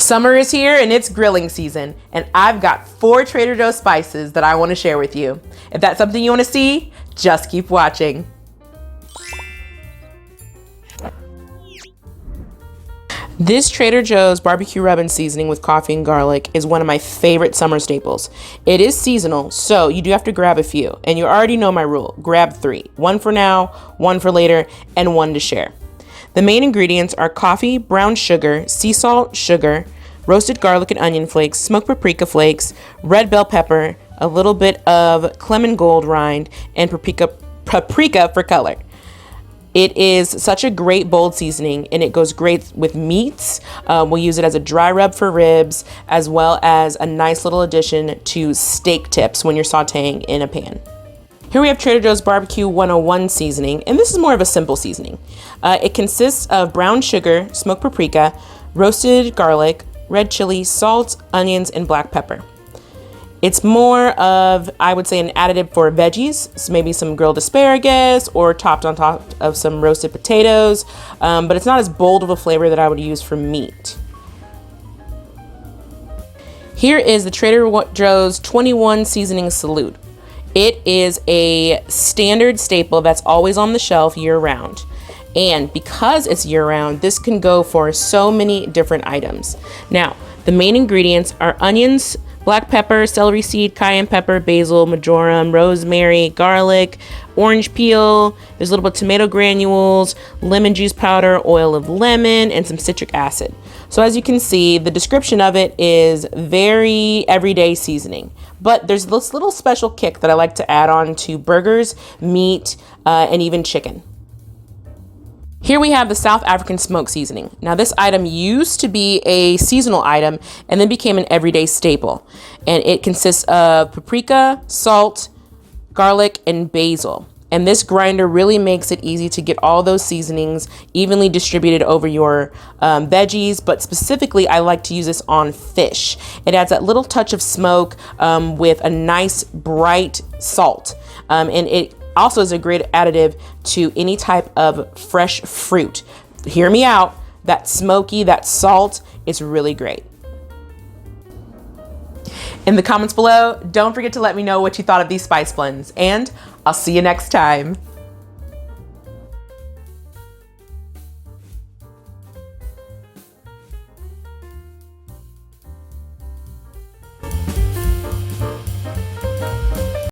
Summer is here and it's grilling season, and I've got 4 Trader Joe's spices that I want to share with you. If that's something you want to see, just keep watching. This Trader Joe's BBQ Rub and seasoning with coffee and garlic is one of my favorite summer staples. It is seasonal, so you do have to grab a few, and you already know my rule. Grab 3, 1 for now, 1 for later, and 1 to share. The main ingredients are coffee, brown sugar, sea salt, sugar, roasted garlic and onion flakes, smoked paprika flakes, red bell pepper, a little bit of Clement Gold rind, and paprika for color. It is such a great bold seasoning, and it goes great with meats. We'll use it as a dry rub for ribs, as well as a nice little addition to steak tips when you're sauteing in a pan. Here we have Trader Joe's BBQ 101 seasoning, and this is more of a simple seasoning. It consists of brown sugar, smoked paprika, roasted garlic, red chili, salt, onions, and black pepper. It's more of, I would say, an additive for veggies, so maybe some grilled asparagus or topped on top of some roasted potatoes, but it's not as bold of a flavor that I would use for meat. Here is the Trader Joe's 21 Seasoning Salute. It is a standard staple that's always on the shelf year-round. And because it's year-round, this can go for so many different items. Now, the main ingredients are onions, black pepper, celery seed, cayenne pepper, basil, marjoram, rosemary, garlic, orange peel. There's a little bit of tomato granules, lemon juice powder, oil of lemon, and some citric acid. So as you can see, the description of it is very everyday seasoning. But there's this little special kick that I like to add on to burgers, meat, and even chicken. Here we have the South African smoke seasoning. Now this item used to be a seasonal item and then became an everyday staple. And it consists of paprika, salt, garlic, and basil. And this grinder really makes it easy to get all those seasonings evenly distributed over your veggies, but specifically I like to use this on fish. It adds that little touch of smoke with a nice bright salt. And it also is a great additive to any type of fresh fruit. Hear me out, that smoky, that salt is really great. In the comments below, don't forget to let me know what you thought of these spice blends, and I'll see you next time.